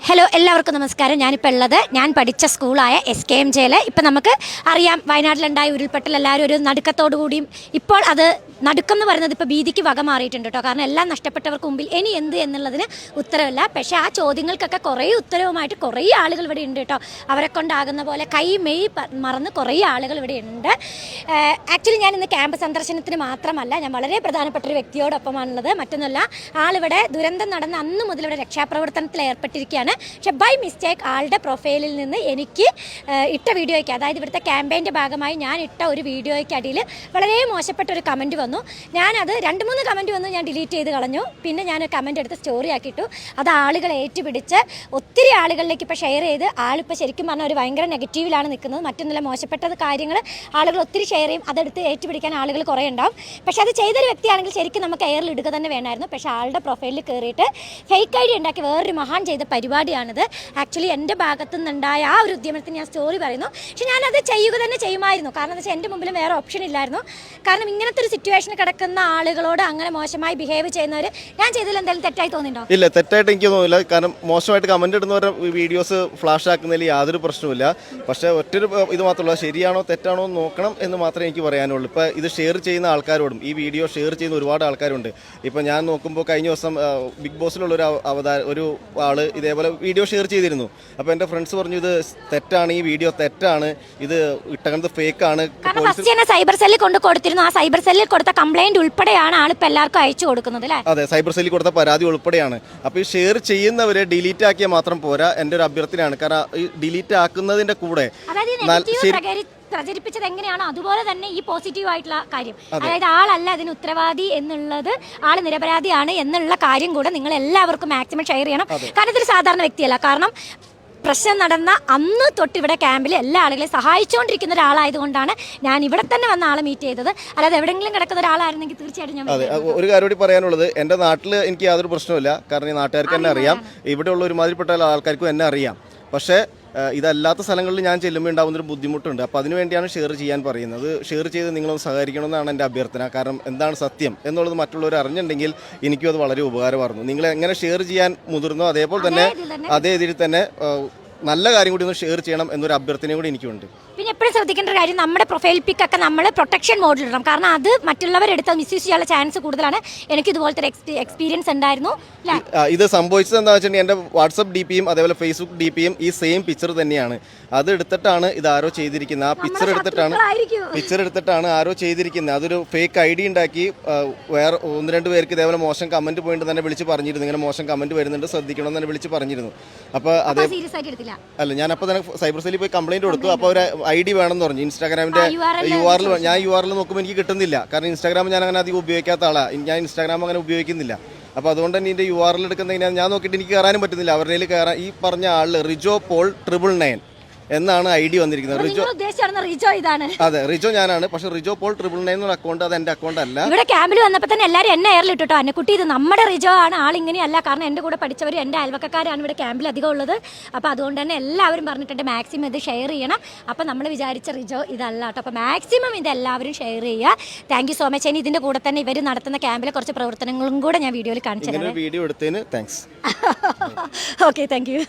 Hello എല്ലാവർക്കും നമസ്കാരം. ഞാൻ പഠിച്ച സ്കൂളായ SKMJ ഇപ്പം നമുക്ക് അറിയാം വയനാട്ടിലുണ്ടായ ഉരുൾപൊട്ടൽ എല്ലാവരും ഒരു നടുക്കത്തോടു കൂടിയും ഇപ്പോൾ അത് നടുക്കം എന്ന് പറയുന്നത് ഇപ്പോൾ ഭീതിക്ക് വക മാറിയിട്ടുണ്ട് കേട്ടോ. കാരണം എല്ലാം നഷ്ടപ്പെട്ടവർക്ക് മുമ്പിൽ ഇനി എന്ത് എന്നുള്ളതിന് ഉത്തരവില്ല. പക്ഷേ ആ ചോദ്യങ്ങൾക്കൊക്കെ കുറേ ഉത്തരവുമായിട്ട് കുറേ ആളുകൾ ഇവിടെ ഉണ്ട് കേട്ടോ. അവരെ കൊണ്ടാകുന്ന പോലെ കൈ മെയ് മറന്ന് കുറേ ആളുകൾ ഇവിടെ ഉണ്ട്. ആക്ച്വലി ഞാൻ ഇന്ന് ക്യാമ്പ് സന്ദർശനത്തിന് മാത്രമല്ല, ഞാൻ വളരെ പ്രധാനപ്പെട്ട ഒരു വ്യക്തിയോടൊപ്പമാണുള്ളത്. മറ്റൊന്നുമല്ല, ആളിവിടെ ദുരന്തം നടന്ന അന്ന് മുതൽ ഇവിടെ രക്ഷാപ്രവർത്തനത്തിൽ ഏർപ്പെട്ടിരിക്കുകയാണ്. പക്ഷെ ബൈ മിസ്റ്റേക്ക് ആളുടെ പ്രൊഫൈലിൽ നിന്ന് എനിക്ക് ഇട്ട വീഡിയോയ്ക്ക്, അതായത് ഇവിടുത്തെ ക്യാമ്പയിൻ്റെ ഭാഗമായി ഞാൻ ഇട്ട ഒരു വീഡിയോയ്ക്ക് അടിയിൽ വളരെ മോശപ്പെട്ട ഒരു കമൻറ്റ് വന്നു. ഞാനത് 2-3 കമൻറ്റ് വന്നു, ഞാൻ ഡിലീറ്റ് ചെയ്ത് കളഞ്ഞു. പിന്നെ ഞാൻ കമൻറ്റ് എടുത്ത് സ്റ്റോറി ആക്കിയിട്ടു. അത് ആളുകൾ ഏറ്റുപിടിച്ച് ഒത്തിരി ആളുകളിലേക്ക് ഇപ്പോൾ ഷെയർ ചെയ്ത് ആളിപ്പോൾ ശരിക്കും പറഞ്ഞാൽ ഒരു ഭയങ്കര നെഗറ്റീവിലാണ് നിൽക്കുന്നത്. മറ്റൊന്നുമില്ല, മോശപ്പെട്ടത് കാര്യങ്ങൾ ആളുകൾ ഒത്തിരി ഷെയർ ചെയ്യും, അതെടുത്ത് ഏറ്റുപിടിക്കാൻ ആളുകൾ കുറേ ഉണ്ടാവും. പക്ഷേ അത് ചെയ്തൊരു വ്യക്തിയാണെങ്കിൽ ശരിക്കും നമുക്ക് എയറിൽ ഇടുക തന്നെ വേണമായിരുന്നു. പക്ഷേ ആളുടെ പ്രൊഫൈലിൽ കയറിയിട്ട് ഫേക്ക് ID ഉണ്ടാക്കി വേറൊരു മഹാൻ ചെയ്ത പരിപാടിയാണിത്. ആക്ച്വലി എൻ്റെ ഭാഗത്തു നിന്നുണ്ടായ ആ ഒരു ഉദ്യമത്തിന് ഞാൻ സ്റ്റോറി പറയുന്നു. പക്ഷെ ഞാനത് ചെയ്യുക തന്നെ ചെയ്യുമായിരുന്നു. കാരണം എന്താ വെച്ചാൽ എൻ്റെ മുമ്പിൽ വേറെ ഓപ്ഷൻ ഇല്ലായിരുന്നു. കാരണം ഇങ്ങനത്തെ ഒരു സിറ്റുവേഷനിൽ കിടക്കുന്ന ആളുകളോട് അങ്ങനെ മോശമായി ബിഹേവ് ചെയ്യുന്നവർ, ഞാൻ ചെയ്തതിൽ എന്തെങ്കിലും തെറ്റായി തോന്നിയിട്ടുണ്ടോ? ഇല്ല, തെറ്റായിട്ട് എനിക്ക് തോന്നില്ല. കാരണം മോശമായിട്ട് കമൻറ്റ് ഇടുന്നവരുടെ വീഡിയോസ് ഫ്ലാഷ് ആക്കുന്നതിൽ യാതൊരു പ്രശ്നവുമില്ല. പക്ഷേ ഒറ്റൊരു ഇത് മാത്രമല്ല, ശരിയാണോ തെറ്റാണോ എന്ന് നോക്കണം എന്ന് മാത്രമേ എനിക്ക് പറയാനുള്ളൂ. ഇപ്പോൾ ഇത് ഷെയർ ചെയ്യുന്ന ആൾക്കാരോടും ഈ വീഡിയോ ഷെയർ ചെയ്യുന്ന ഒരുപാട് ആൾക്കാരുണ്ട്. ഇപ്പോൾ ഞാൻ നോക്കുമ്പോൾ കഴിഞ്ഞ ദിവസം ബിഗ് ബോസിലുള്ളൊരു ഒരു ആൾ ഇതേപോലെ വീഡിയോ ഷെയർ ചെയ്തിരുന്നു. അപ്പോൾ എൻ്റെ ഫ്രണ്ട്സ് പറഞ്ഞു ഇത് തെറ്റാണ്, ഈ വീഡിയോ തെറ്റാണ്, ഇത് ഇട്ടകത്ത് ഫേക്കാണ്. സൈബർ സെല്ലിൽ കൊണ്ട് കൊടുത്തിരുന്നു. ആ സൈബർ സെല്ലിൽ കൊടുത്ത കംപ്ലൈന്റ് ഉൾപ്പെടെയാണ് ആളിപ്പോൾ എല്ലാവർക്കും അയച്ചു കൊടുക്കുന്നത് അല്ലേ? അതെ, സൈബർ സെല്ലിൽ കൊടുത്ത പരാതി ഉൾപ്പെടെയാണ്. അപ്പോൾ ഈ ഷെയർ ചെയ്യുന്നവരെ ഡിലീറ്റ് ആക്കിയാൽ മാത്രം പോരാ, എൻ്റെ ഒരു അഭ്യർത്ഥനയാണ്. കാരണം ഈ ഡിലീറ്റ് ആക്കുന്നതിൻ്റെ കൂടെ പ്രചരിപ്പിച്ചത് എങ്ങനെയാണോ അതുപോലെ തന്നെ ഈ പോസിറ്റീവ് ആയിട്ടുള്ള കാര്യം, അതായത് ആളല്ല അതിന് ഉത്തരവാദി എന്നുള്ളത്, ആൾ നിരപരാധിയാണ് എന്നുള്ള കാര്യം കൂടെ നിങ്ങൾ എല്ലാവർക്കും മാക്സിമം ഷെയർ ചെയ്യണം. കാരണം ഇതൊരു സാധാരണ വ്യക്തിയല്ല. കാരണം പ്രശ്നം നടന്ന അന്ന് തൊട്ട് ഇവിടെ ക്യാമ്പിൽ എല്ലാ ആളുകളെയും സഹായിച്ചുകൊണ്ടിരിക്കുന്ന ഒരാളായതുകൊണ്ടാണ് ഞാൻ ഇവിടെ തന്നെ വന്ന ആളെ മീറ്റ് ചെയ്തത്. അല്ലാതെ എവിടെയെങ്കിലും കിടക്കുന്ന ഒരാളായിരുന്നെങ്കിൽ തീർച്ചയായിട്ടും ഞാൻ. അതെ, ഒരു കാര്യം കൂടി പറയാനുള്ളത്, എൻ്റെ നാട്ടിൽ എനിക്ക് യാതൊരു പ്രശ്നവുമില്ല. കാരണം ഈ നാട്ടുകാർക്ക് എന്നെ അറിയാം, ഇവിടെയുള്ള ഒരുമാതിരിപ്പെട്ട ആൾക്കാർക്കും എന്നെ അറിയാം. പക്ഷേ ഇതല്ലാത്ത സ്ഥലങ്ങളിൽ ഞാൻ ചെല്ലുമ്പോൾ ഉണ്ടാകുന്നൊരു ബുദ്ധിമുട്ടുണ്ട്. അപ്പോൾ അതിനുവേണ്ടിയാണ് ഷെയർ ചെയ്യാൻ പറയുന്നത്. ഷെയർ ചെയ്ത് നിങ്ങളൊന്ന് സഹകരിക്കണമെന്നാണ് എൻ്റെ അഭ്യർത്ഥന. കാരണം എന്താണ് സത്യം എന്നുള്ളത് മറ്റുള്ളവർ അറിഞ്ഞിട്ടുണ്ടെങ്കിൽ എനിക്കും അത് വളരെ ഉപകാരമായിരുന്നു. നിങ്ങൾ എങ്ങനെ ഷെയർ ചെയ്യാൻ മുതിർന്നോ അതേപോലെ തന്നെ അതേ ഇതിൽ തന്നെ നല്ല കാര്യം കൂടി ഒന്ന് ഷെയർ ചെയ്യണം എന്നൊരു അഭ്യർത്ഥനയും കൂടി എനിക്കുണ്ട്. പിന്നെ എപ്പോഴും ശ്രദ്ധിക്കേണ്ട ഒരു കാര്യം, നമ്മുടെ പ്രൊഫൈൽ പിക്കൊക്കെ നമ്മൾ പ്രൊട്ടക്ഷൻ മോഡിൽ ഇടണം. കാരണം അത് മറ്റുള്ളവരെടുത്ത് മിസ്യൂസ് ചെയ്യാനുള്ള ചാൻസ് കൂടുതലാണ്. എനിക്ക് ഇതുപോലത്തെ ഒരു എക്സ്പീരിയൻസ് ഉണ്ടായിരുന്നു. ഇത് സംഭവിച്ചത് എന്താണെന്ന് വെച്ചിട്ടുണ്ടെങ്കിൽ എൻ്റെ വാട്സപ്പ് DPയും അതേപോലെ ഫേസ്ബുക്ക് DPയും ഈ സെയിം പിക്ചർ തന്നെയാണ്. അത് എടുത്തിട്ടാണ് ഇത് ആരോ ചെയ്തിരിക്കുന്നത്. ആ പിക്ചർ എടുത്തിട്ടാണ് ആരോ ചെയ്തിരിക്കുന്നത്. അതൊരു ഫേക്ക് ID ഉണ്ടാക്കി വേറെ 1-2 പേർക്ക് ഇതേപോലെ മോശം കമൻറ്റ് പോയിട്ട് തന്നെ വിളിച്ച് പറഞ്ഞിരുന്നു, ഇങ്ങനെ മോശം കമൻറ്റ് വരുന്നുണ്ട്, ശ്രദ്ധിക്കണം എന്ന് തന്നെ വിളിച്ച് പറഞ്ഞിരുന്നു. അപ്പോൾ അതേ അല്ല, ഞാനപ്പോൾ തന്നെ സൈബർ സെല്ലിൽ പോയി കംപ്ലയിൻറ്റ് കൊടുത്തു. അപ്പോൾ ഒരു ID വേണമെന്ന് പറഞ്ഞു. ഇൻസ്റ്റാഗ്രാമിൻ്റെ URL ഞാൻ URL നോക്കുമ്പോൾ എനിക്ക് കിട്ടുന്നില്ല. കാരണം ഇൻസ്റ്റാഗ്രാം ഞാൻ അങ്ങനെ അധികം ഉപയോഗിക്കാത്ത ആളാണ്. ഞാൻ ഇൻസ്റ്റാഗ്രാം അങ്ങനെ ഉപയോഗിക്കുന്നില്ല. അപ്പോൾ അതുകൊണ്ട് തന്നെ ഇതിൻ്റെ URL എടുക്കുന്നതിന് ഞാൻ നോക്കിയിട്ട് എനിക്ക് കയറാനും പറ്റുന്നില്ല. അവരുടെ കയറാൻ ഈ പറഞ്ഞ ആളിൽ റിജോ പോൾ 999 എന്നാണ് ID വന്നിരിക്കുന്നത്. അതെ, റിജോ ഞാനാണ്. പക്ഷെ റിജോ പോൾ 999 എന്നൊരു അക്കൗണ്ട്, അത് എൻ്റെ അക്കൗണ്ട് അല്ല. ഇവിടെ ക്യാമ്പിൽ വന്നപ്പോൾ തന്നെ എല്ലാവരും എന്നെ എയറിൽ ഇട്ടോ, അന്നക്കുട്ടി ഇത് നമ്മുടെ റിജോ ആണ്, ആളിങ്ങനെയല്ല. കാരണം എൻ്റെ കൂടെ പഠിച്ചവർ, എൻ്റെ അയൽവക്കക്കാരാണ് ഇവിടെ ക്യാമ്പിൽ അധികം ഉള്ളത്. അപ്പോൾ അതുകൊണ്ട് തന്നെ എല്ലാവരും പറഞ്ഞിട്ടുണ്ട് മാക്സിമം ഇത് ഷെയർ ചെയ്യണം. അപ്പോൾ നമ്മൾ വിചാരിച്ച റിജോ ഇതല്ല കേട്ടോ. അപ്പോൾ മാക്സിമം ഇത് എല്ലാവരും ഷെയർ ചെയ്യുക. Thank you so much. ഇനി ഇതിൻ്റെ കൂടെ തന്നെ ഇവർ നടത്തുന്ന ക്യാമ്പിലെ കുറച്ച് പ്രവർത്തനങ്ങളും കൂടെ ഞാൻ വീഡിയോയിൽ കാണിച്ചു തരാം. വീഡിയോ എടുത്തതിന് താങ്ക്സ്. Okay, thank you.